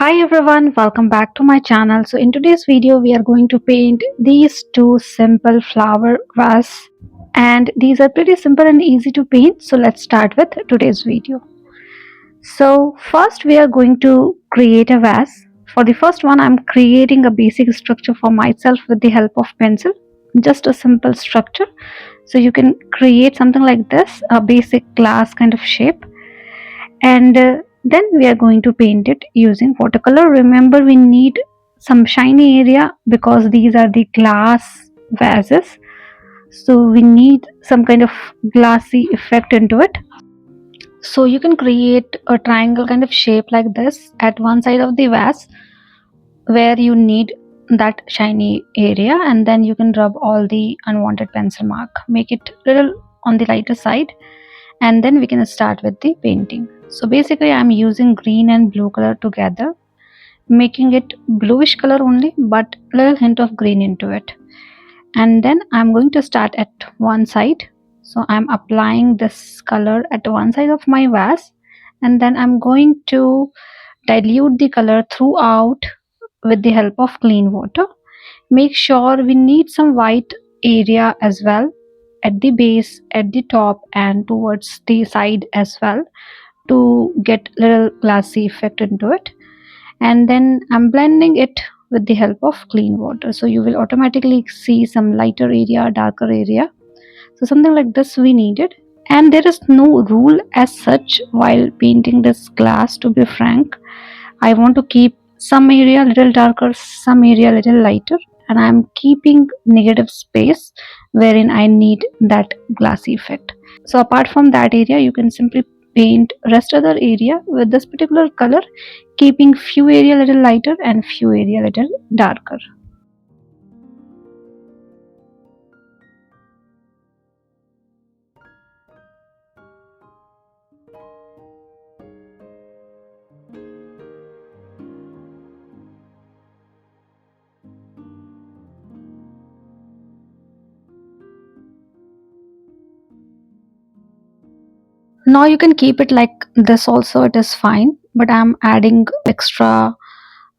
Hi everyone, welcome back to my channel. So in today's video we are going to paint these two simple flower vase, and these are pretty simple and easy to paint. So let's start with today's video. So first we are going to create a vase. For the first one I'm creating a basic structure for myself with the help of pencil. Just a simple structure. So you can create something like this, a basic glass kind of shape, and then we are going to paint it using watercolor. Remember, we need some shiny area because these are the glass vases, so we need some kind of glassy effect into it. So you can create a triangle kind of shape like this at one side of the vase where you need that shiny area, and then you can rub all the unwanted pencil mark, make it little on the lighter side, and then we can start with the painting. So basically I'm using green and blue color together, making it bluish color only but little hint of green into it. And then I'm going to start at one side. So I'm applying this color at one side of my vase, and then I'm going to dilute the color throughout with the help of clean water. Make sure we need some white area as well at the base, at the top, and towards the side as well, to get little glassy effect into it. And then I'm blending it with the help of clean water, so you will automatically see some lighter area, darker area. So something like this we needed. And there is no rule as such while painting this glass, to be frank. I want to keep some area a little darker, some area a little lighter, and I'm keeping negative space wherein I need that glassy effect. So apart from that area, you can simply paint rest other area with this particular color, keeping few area a little lighter and few area a little darker. Now you can keep it like this also, it is fine, but I'm adding extra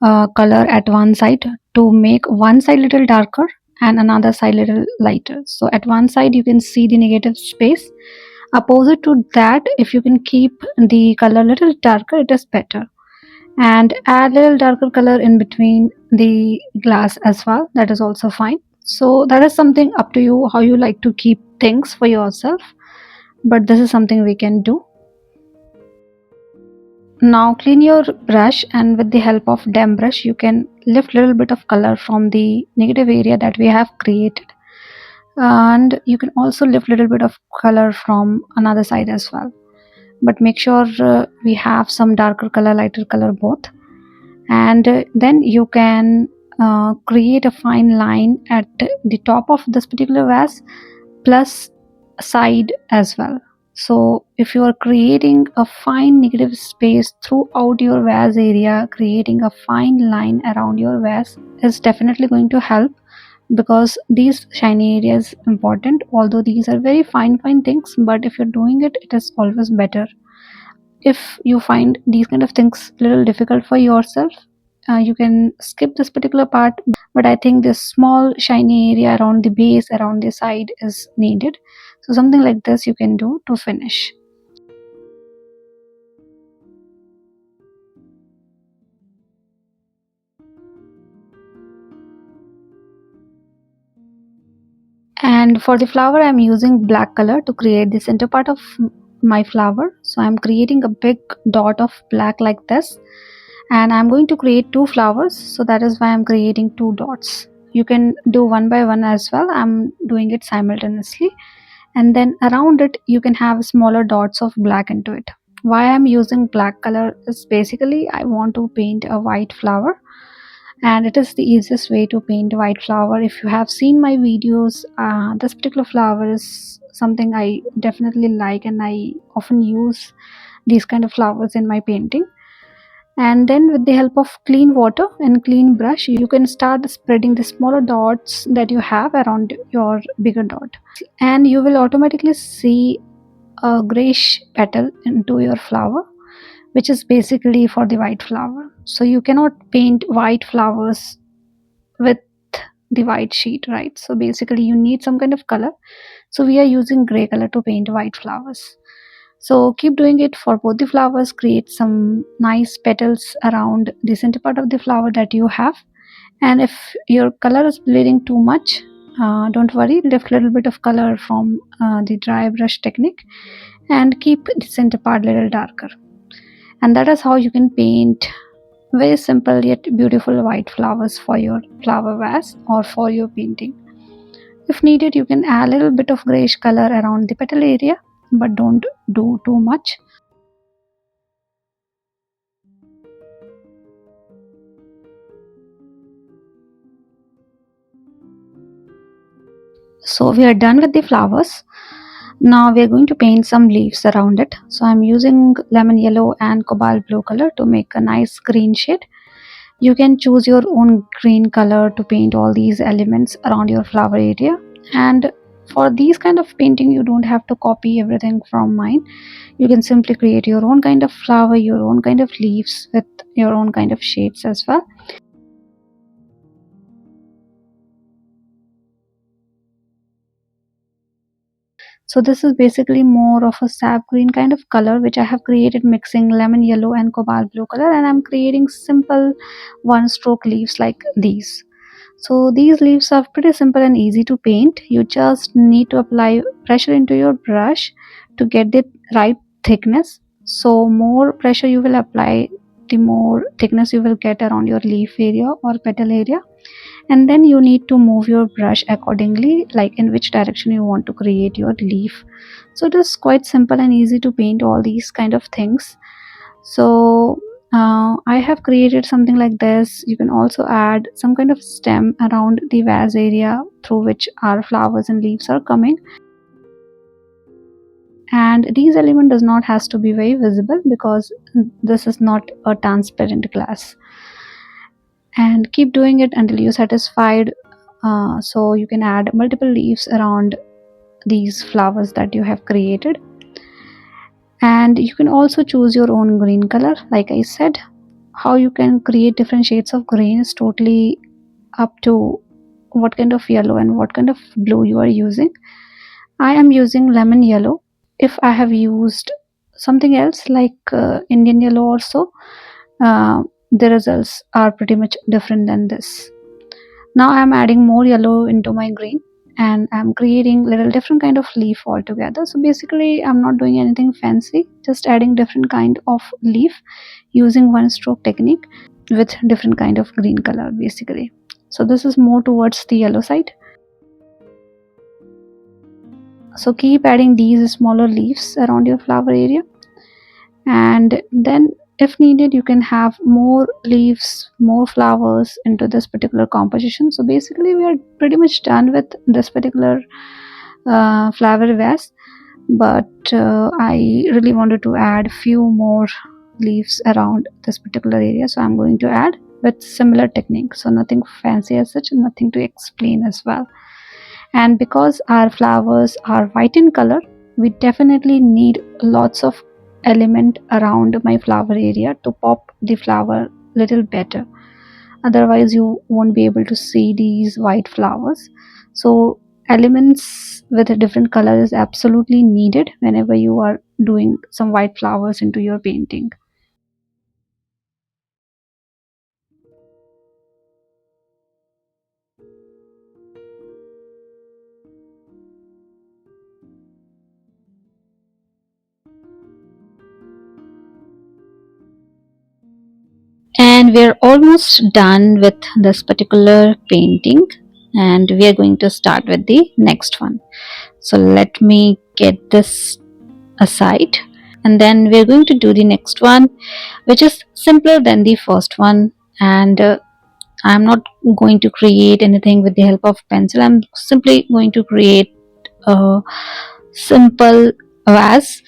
color at one side to make one side little darker and another side little lighter. So at one side you can see the negative space. Opposite to that, if you can keep the color little darker, it is better. And add little darker color in between the glass as well, that is also fine. So that is something up to you, how you like to keep things for yourself, but this is something we can do. Now clean your brush, and with the help of damp brush you can lift little bit of color from the negative area that we have created, and you can also lift little bit of color from another side as well. But make sure we have some darker color, lighter color both. And then you can create a fine line at the top of this particular vase plus side as well. So if you are creating a fine negative space throughout your vase area, creating a fine line around your vase is definitely going to help, because these shiny areas important. Although these are very fine things, but if you're doing it, it is always better. If you find these kind of things a little difficult for yourself, you can skip this particular part, but I think this small shiny area around the base, around the side is needed. So something like this you can do to finish. And for the flower I'm using black color to create the center part of my flower. So I'm creating a big dot of black like this, and I'm going to create two flowers, so that is why I'm creating two dots. You can do one by one as well, I'm doing it simultaneously. And then around it you can have smaller dots of black into it. Why I'm using black color is basically I want to paint a white flower, and it is the easiest way to paint a white flower. If you have seen my videos, this particular flower is something I definitely like, and I often use these kind of flowers in my painting. And then with the help of clean water and clean brush you can start spreading the smaller dots that you have around your bigger dot, and you will automatically see a grayish petal into your flower, which is basically for the white flower. So you cannot paint white flowers with the white sheet, right? So basically you need some kind of color. So we are using gray color to paint white flowers. So keep doing it for both the flowers. Create some nice petals around the center part of the flower that you have. And if your color is bleeding too much, don't worry, lift a little bit of color from the dry brush technique and keep the center part a little darker. And that is how you can paint very simple yet beautiful white flowers for your flower vase or for your painting. If needed, you can add a little bit of grayish color around the petal area, but don't do too much. So we are done with the flowers. Now we are going to paint some leaves around it. So I'm using lemon yellow and cobalt blue color to make a nice green shade. You can choose your own green color to paint all these elements around your flower area. And for these kind of painting, you don't have to copy everything from mine. You can simply create your own kind of flower, your own kind of leaves with your own kind of shades as well. So this is basically more of a sap green kind of color which I have created mixing lemon yellow and cobalt blue color, and I'm creating simple one stroke leaves like these. So these leaves are pretty simple and easy to paint. You just need to apply pressure into your brush to get the right thickness. So more pressure you will apply, the more thickness you will get around your leaf area or petal area. And then you need to move your brush accordingly, like in which direction you want to create your leaf. So it is quite simple and easy to paint all these kind of things. So I have created something like this. You can also add some kind of stem around the vase area through which our flowers and leaves are coming. And these element does not has to be very visible because this is not a transparent glass. And keep doing it until you're satisfied. So you can add multiple leaves around these flowers that you have created. And you can also choose your own green color. Like I said, how you can create different shades of green is totally up to what kind of yellow and what kind of blue you are using. I am using lemon yellow. If I have used something else like Indian yellow or so, the results are pretty much different than this. Now I'm adding more yellow into my green and I'm creating little different kind of leaf altogether. So basically I'm not doing anything fancy, just adding different kind of leaf using one stroke technique with different kind of green color basically. So this is more towards the yellow side. So keep adding these smaller leaves around your flower area, and then if needed you can have more leaves, more flowers into this particular composition. So basically we are pretty much done with this particular flower vase, but I really wanted to add few more leaves around this particular area, so I'm going to add with similar technique. So nothing fancy as such, nothing to explain as well. And because our flowers are white in color, we definitely need lots of element around my flower area to pop the flower little better. Otherwise you won't be able to see these white flowers. So elements with a different color is absolutely needed whenever you are doing some white flowers into your painting. And we're almost done with this particular painting, and we are going to start with the next one. So let me get this aside, and then we're going to do the next one, which is simpler than the first one. And I'm not going to create anything with the help of pencil. I'm simply going to create a simple vase,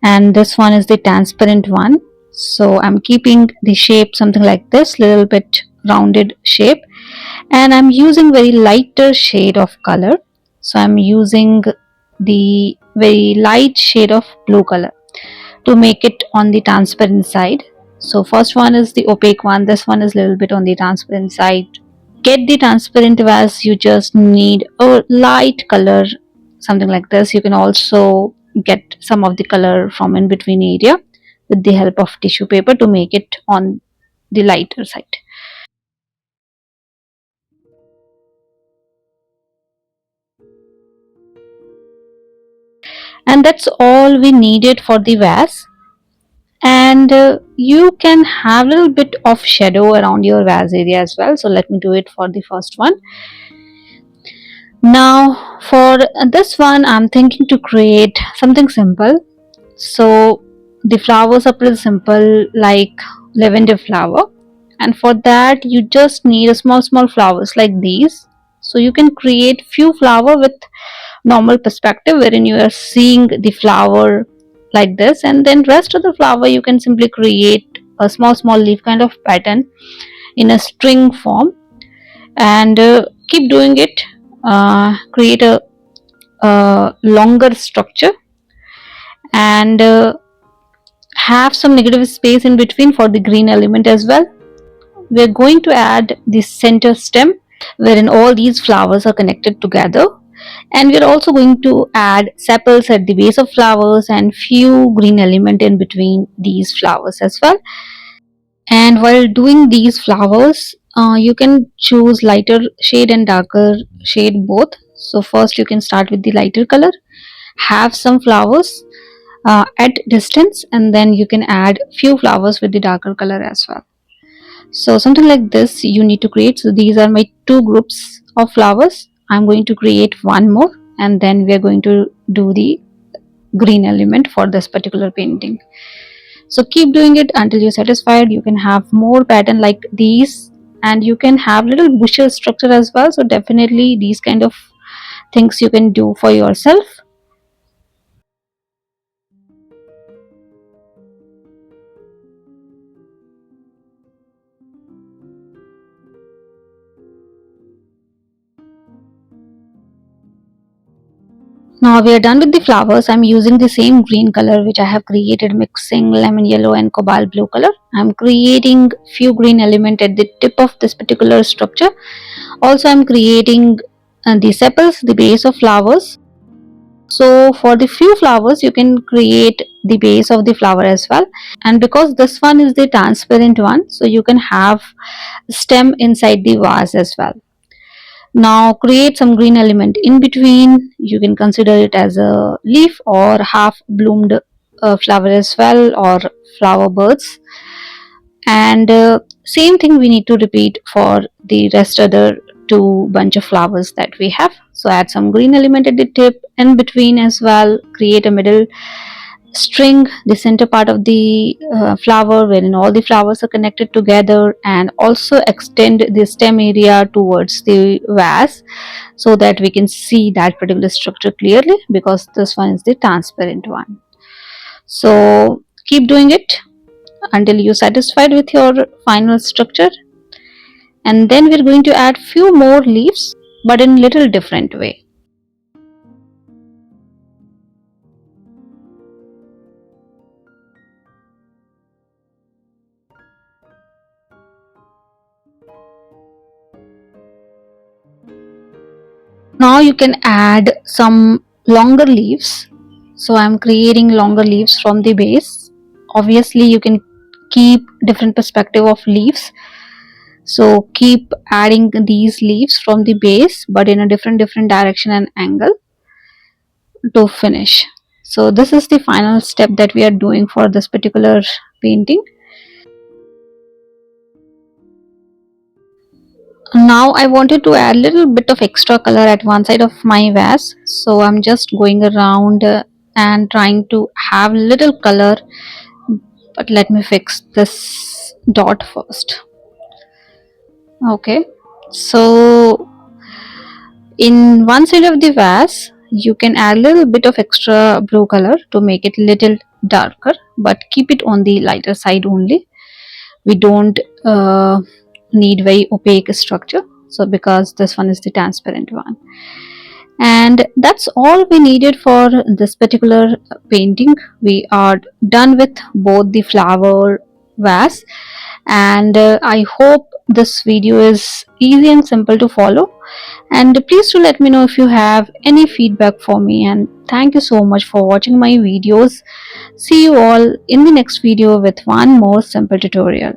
and this one is the transparent one. So I'm keeping the shape something like this, little bit rounded shape, and I'm using very lighter shade of color. So I'm using the very light shade of blue color to make it on the transparent side. So first one is the opaque one, this one is a little bit on the transparent side. Get the transparent vase, you just need a light color, something like this. You can also get some of the color from in between area with the help of tissue paper to make it on the lighter side. And that's all we needed for the vase. And you can have a little bit of shadow around your vase area as well, so let me do it for the first one. Now for this one I'm thinking to create something simple. So the flowers are pretty simple, like lavender flower, and for that you just need a small flowers like these. So you can create few flower with normal perspective wherein you are seeing the flower like this, and then rest of the flower you can simply create a small leaf kind of pattern in a string form, and keep doing it. Create a longer structure, and have some negative space in between for the green element as well. We're going to add the center stem wherein all these flowers are connected together, and we're also going to add sepals at the base of flowers and few green element in between these flowers as well. And while doing these flowers, you can choose lighter shade and darker shade both. So first you can start with the lighter color, have some flowers at distance, and then you can add few flowers with the darker color as well. So something like this you need to create. So these are my two groups of flowers. I'm going to create one more, and then we are going to do the green element for this particular painting. So keep doing it until you're satisfied. You can have more pattern like these, and you can have little bushes structure as well. So definitely these kind of things you can do for yourself. Now we are done with the flowers. I'm using the same green color which I have created, mixing lemon yellow and cobalt blue color. I'm creating few green element at the tip of this particular structure. Also I'm creating the sepals, the base of flowers. So for the few flowers you can create the base of the flower as well. And because this one is the transparent one, so you can have stem inside the vase as well. Now create some green element in between. You can consider it as a leaf or half bloomed flower as well, or flower buds. And same thing we need to repeat for the rest other two bunch of flowers that we have. So add some green element at the tip, in between as well. Create a middle string, the center part of the flower wherein all the flowers are connected together, and also extend the stem area towards the vase so that we can see that particular structure clearly, because this one is the transparent one. So keep doing it until you're satisfied with your final structure, and then we're going to add few more leaves but in little different way. Now you can add some longer leaves. So I'm creating longer leaves from the base. Obviously you can keep different perspective of leaves, so keep adding these leaves from the base but in a different direction and angle to finish. So this is the final step that we are doing for this particular painting. Now I wanted to add a little bit of extra color at one side of my vase, so I'm just going around and trying to have little color. But let me fix this dot first. Okay, so in one side of the vase you can add a little bit of extra blue color to make it little darker, but keep it on the lighter side only. We don't need very opaque structure, so because this one is the transparent one. And that's all we needed for this particular painting. We are done with both the flower vase, and I hope this video is easy and simple to follow. And please do let me know if you have any feedback for me, and thank you so much for watching my videos. See you all in the next video with one more simple tutorial.